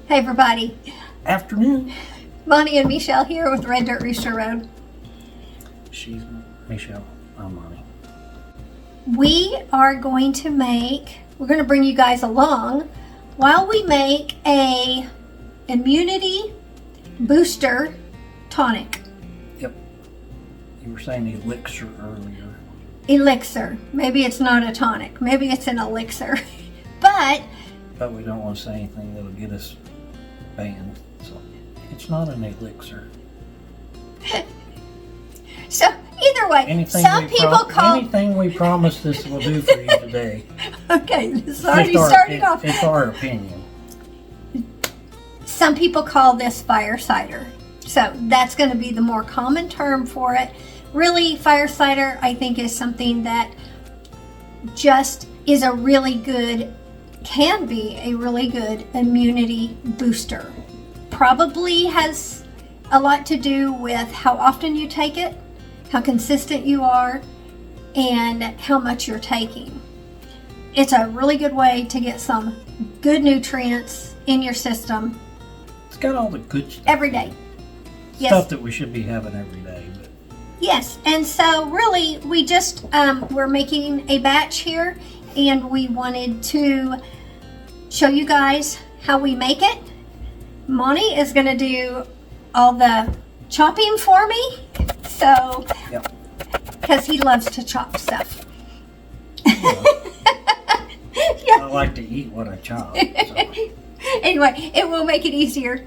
Hey everybody. Afternoon. Bonnie and Michelle here with Red Dirt Rooster Road. She's Michelle. I'm Bonnie. We're going to bring you guys along while we make a immunity booster tonic. Yep. You were saying elixir earlier. Elixir. Maybe it's not a tonic. Maybe it's an elixir. But we don't want to say anything that'll get us banned. So it's not an elixir. So either way, anything we promise this will do for you today. Okay, it's already starting off. It's our opinion. Some people call this fire cider. So that's going to be the more common term for it. Really, fire cider, I think, is something that just is can be a really good immunity booster. Probably has a lot to do with how often you take it, how consistent you are, and how much you're taking. It's a really good way to get some good nutrients in your system. It's got all the good stuff. Every day. Yes. Stuff that we should be having every day. But. Yes, and so really we just, we're making a batch here and we wanted to show you guys how we make it. Monty is going to do all the chopping for me, so, because he loves to chop stuff. Yeah. I like to eat what I chop. So. Anyway, it will make it easier.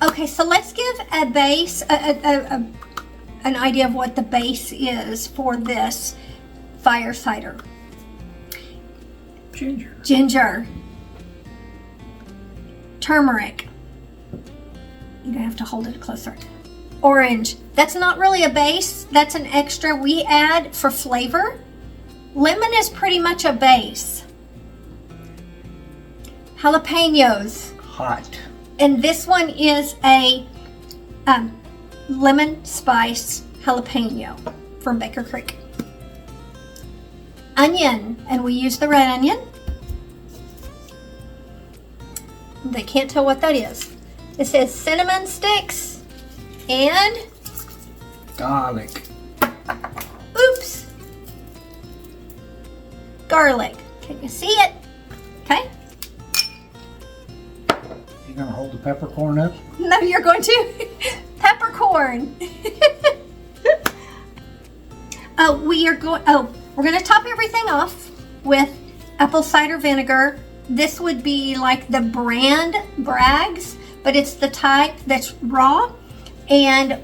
Okay, so let's give a base, an idea of what the base is for this fire cider. Ginger. Turmeric. You're gonna have to hold it closer. Orange. That's not really a base. That's an extra we add for flavor. Lemon is pretty much a base. Jalapenos. Hot. And this one is a lemon spice jalapeno from Baker Creek. Onion, and we use the red onion. They can't tell what that is. It says cinnamon sticks and garlic. Oops. Garlic. Can you see it? Okay. You're gonna hold the peppercorn up? No, you're going to. Peppercorn. We're going to top everything off with apple cider vinegar. This would be like the brand Bragg's, but it's the type that's raw and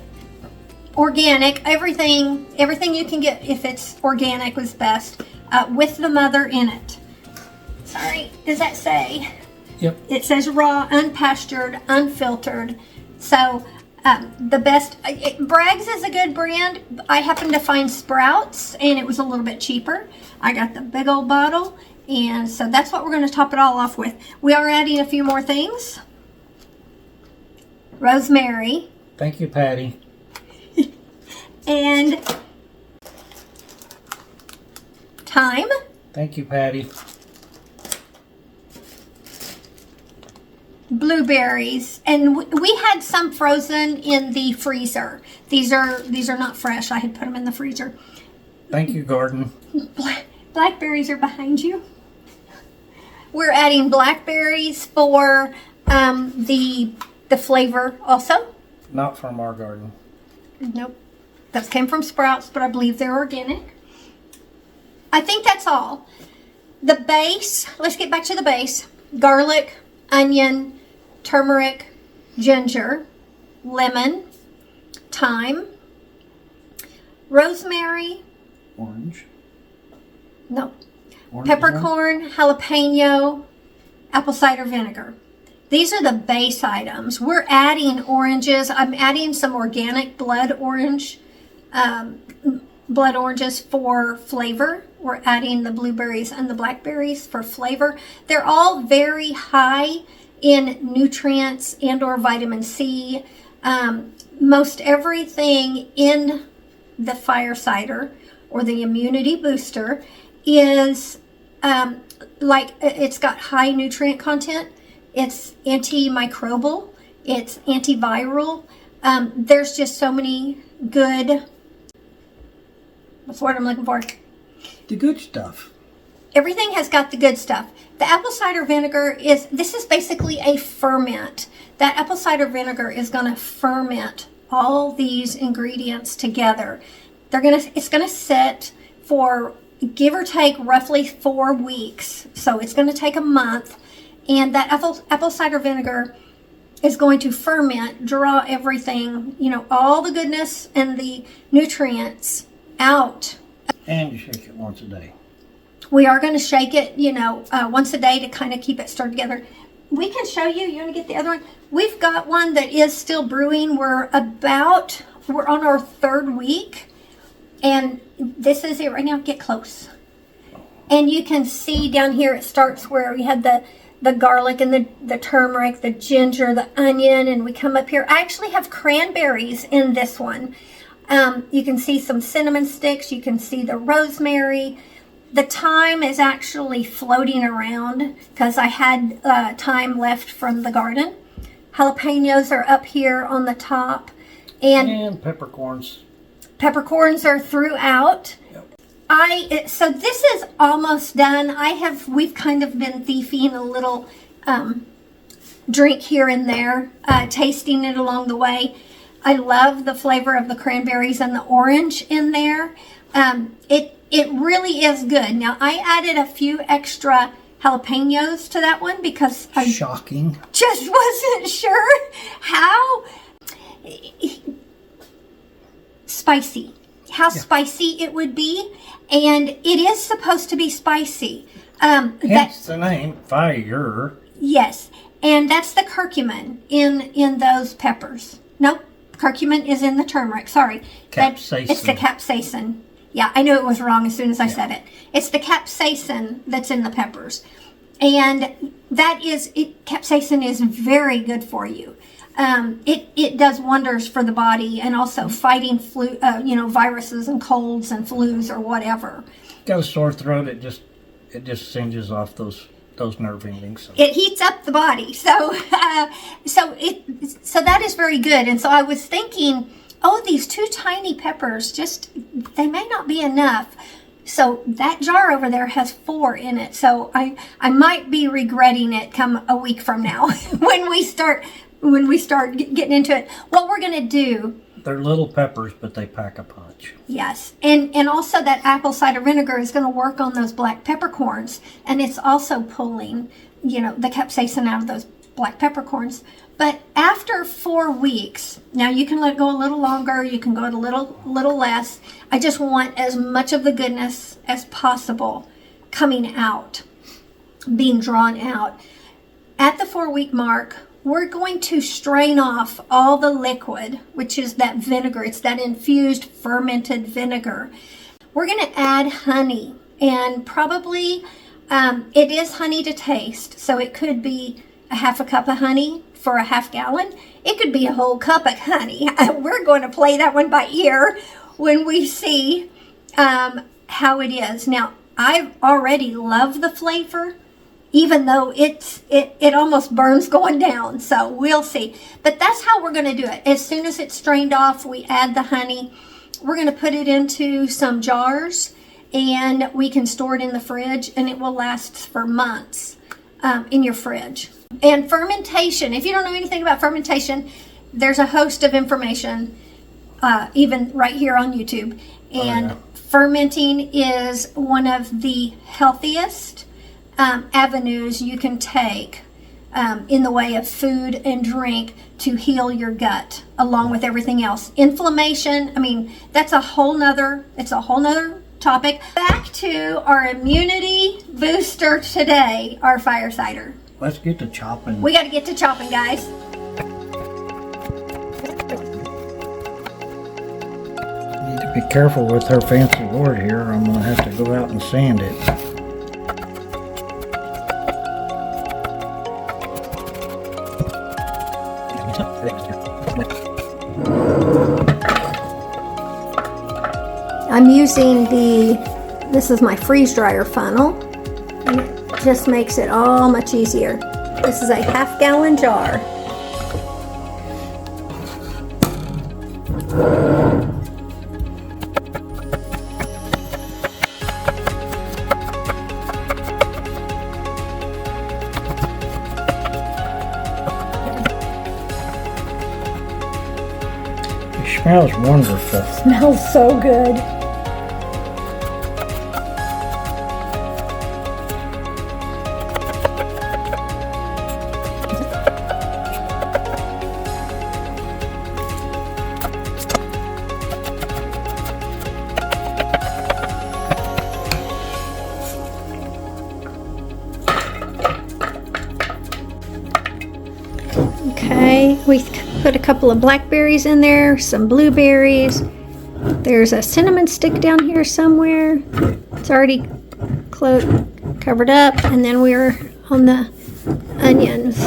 organic. Everything you can get if it's organic was best, with the mother in it. Sorry, does that say? Yep. It says raw, unpastured, unfiltered. So the best, Bragg's is a good brand. I happened to find Sprouts and it was a little bit cheaper. I got the big old bottle, and so that's what we're going to top it all off with. We are adding a few more things. Rosemary. Thank you, Patty. And thyme. Thank you, Patty. Blueberries, and we had some frozen in the freezer. These are not fresh. I had put them in the freezer. Thank you, garden. Blackberries are behind you. We're adding blackberries for the flavor also. Not from our garden. Nope. Those came from Sprouts, but I believe they're organic. I think that's all. The base, let's get back to the base. Garlic, onion, turmeric, ginger, lemon, thyme, rosemary, orange, peppercorn, jalapeno, apple cider vinegar. These are the base items. We're adding oranges. I'm adding some organic blood oranges for flavor. We're adding the blueberries and the blackberries for flavor. They're all very high in nutrients and or vitamin C. Most everything in the fire cider or the immunity booster is like it's got high nutrient content. It's antimicrobial. It's antiviral. There's just so many good, what's the word I'm looking for? The good stuff. Everything has got the good stuff. The apple cider vinegar this is basically a ferment. That apple cider vinegar is going to ferment all these ingredients together. It's going to sit for, give or take, roughly 4 weeks. So it's going to take a month. And that apple cider vinegar is going to ferment, draw everything, all the goodness and the nutrients out. And you shake it once a day. We are going to shake it, once a day to kind of keep it stirred together. We can show you. You want to get the other one? We've got one that is still brewing. We're on our 3rd week. And this is it right now. Get close. And you can see down here it starts where we had the garlic and the turmeric, the ginger, the onion, and we come up here. I actually have cranberries in this one. You can see some cinnamon sticks. You can see the rosemary. The thyme is actually floating around because I had thyme left from the garden. Jalapenos are up here on the top. And peppercorns. Peppercorns are throughout. Yep. So this is almost done. We've kind of been thieving a little drink here and there, tasting it along the way. I love the flavor of the cranberries and the orange in there. It really is good. Now, I added a few extra jalapenos to that one because I shocking. Just wasn't sure how spicy it would be, and it is supposed to be spicy. Hence the name FIRE. Yes, and that's the curcumin in those peppers. Nope, curcumin is in the turmeric. Sorry, capsaicin. It's the capsaicin. Yeah, I knew it was wrong as soon as I said it. It's the capsaicin that's in the peppers, and capsaicin is very good for you. It does wonders for the body, and also fighting flu, viruses and colds and flus or whatever. Got a sore throat? It just singes off those nerve endings. So. It heats up the body, so that is very good. And so I was thinking, these 2 tiny peppers, they may not be enough. So that jar over there has 4 in it. So I might be regretting it come a week from now when we start getting into it. What we're going to do... They're little peppers, but they pack a punch. Yes. And also that apple cider vinegar is going to work on those black peppercorns. And it's also pulling, the capsaicin out of those black peppercorns. But after 4 weeks, now you can let it go a little longer. You can go a little less. I just want as much of the goodness as possible coming out, being drawn out. At the 4-week mark, we're going to strain off all the liquid, which is that vinegar. It's that infused fermented vinegar. We're going to add honey, and probably it is honey to taste. So it could be a half a cup of honey for a half gallon. It could be a whole cup of honey. We're going to play that one by ear when we see how it is. Now, I already love the flavor, even though it almost burns going down. So we'll see. But that's how we're going to do it. As soon as it's strained off, we add the honey. We're going to put it into some jars, and we can store it in the fridge, and it will last for months in your fridge. And fermentation, if you don't know anything about fermentation, there's a host of information, even right here on YouTube. And fermenting is one of the healthiest avenues you can take in the way of food and drink to heal your gut, along with everything else. Inflammation, that's a whole nother topic. Back to our immunity booster today, our fire cider. Let's get to chopping. We got to get to chopping, guys. Need to be careful with her fancy board here. I'm going to have to go out and sand it. I'm using this is my freeze dryer funnel. And it just makes it all much easier. This is a half-gallon jar. It smells wonderful. Smells so good. Okay, we put a couple of blackberries in there, some blueberries. There's a cinnamon stick down here somewhere. It's already covered up, and then we're on the onions.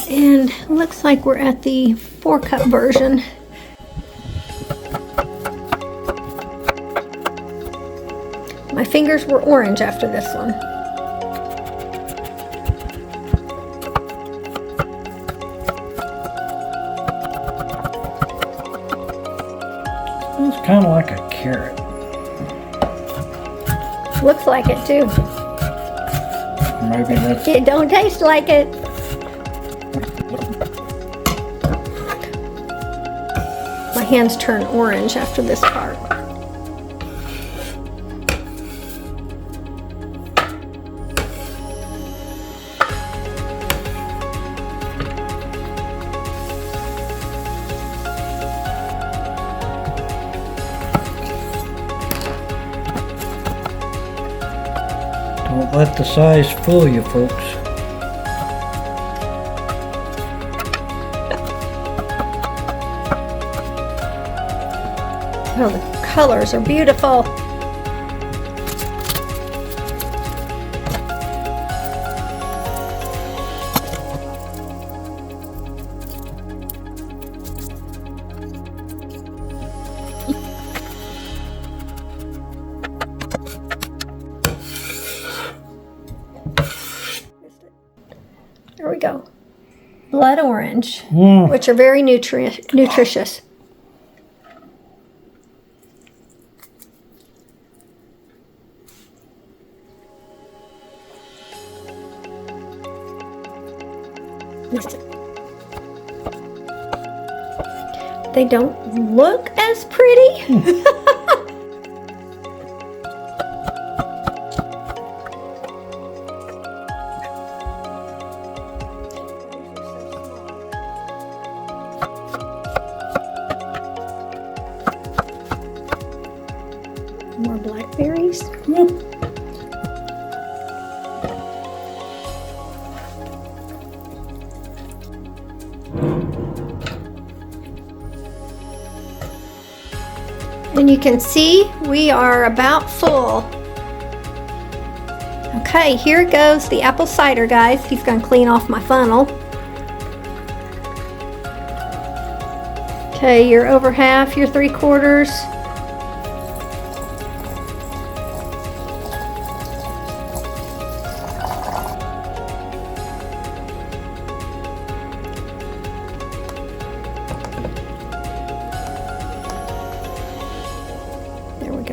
And looks like we're at the 4-cup version. My fingers were orange after this one. It's kind of like a carrot. Looks like it too. Maybe that's... It don't taste like it. My hands turn orange after this part. Don't let the size fool you, folks. Oh, the colors are beautiful. There we go. Blood orange, which are very nutritious. They don't look as pretty. More blackberries. And you can see we are about full. Okay, here goes the apple cider, guys. He's gonna clean off my funnel. Okay, you're over half, you're 3/4. There we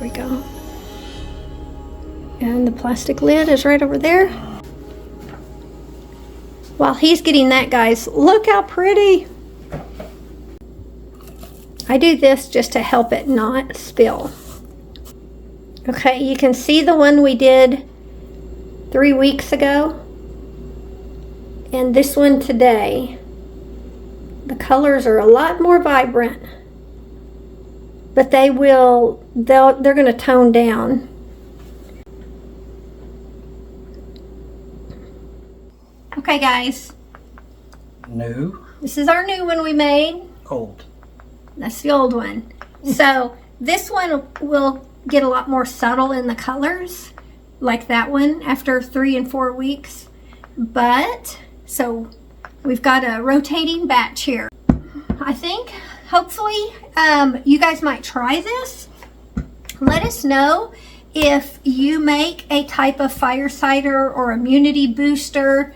go. And the plastic lid is right over there. While he's getting that, guys, look how pretty. I do this just to help it not spill. Okay, you can see the one we did 3 weeks ago and this one today. The colors are a lot more vibrant, but they're going to tone down. Okay, guys. New. This is our new one we made. Old. That's the old one. So this one will get a lot more subtle in the colors, like that one, after 3 and 4 weeks. But, so we've got a rotating batch here. I think, hopefully, you guys might try this Let us know if you make a type of fire cider or immunity booster,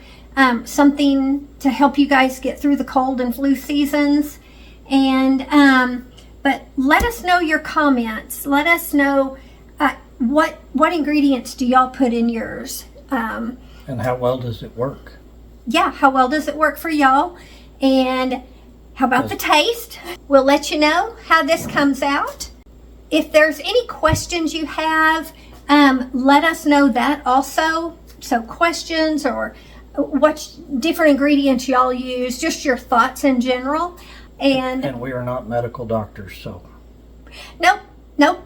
something to help you guys get through the cold and flu seasons. And but let us know your comments. Let us know what ingredients do y'all put in yours. And how well does it work? Yeah, how well does it work for y'all? And how about the taste? We'll let you know how this comes out. If there's any questions you have, let us know that also. So questions or what different ingredients y'all use, just your thoughts in general. And we are not medical doctors, so. Nope.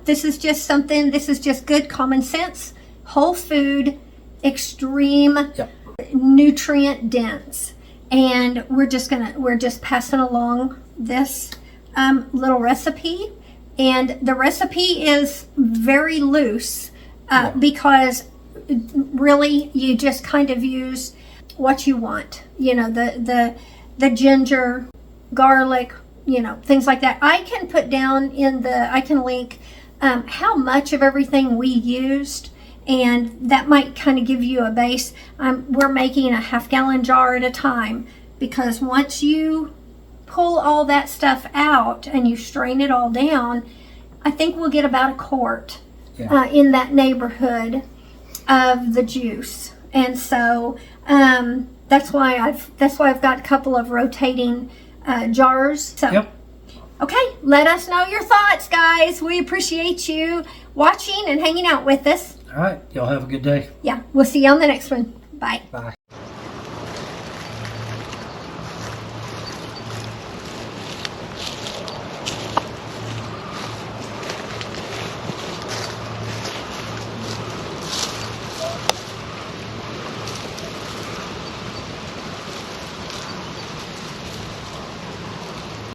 This is just good common sense, whole food, extreme, nutrient dense. And we're just passing along this little recipe. And the recipe is very loose because really you just kind of use what you want. You know, the ginger, garlic, you know, things like that. I can put down I can link how much of everything we used, and that might kind of give you a base. We're making a half-gallon jar at a time, because once you pull all that stuff out and you strain it all down, I think we'll get about a quart in that neighborhood of the juice. And so that's why I've got a couple of rotating jars. So okay, let us know your thoughts, guys. We appreciate you watching and hanging out with us. All right, y'all have a good day. Yeah, we'll see you on the next one. Bye. Bye.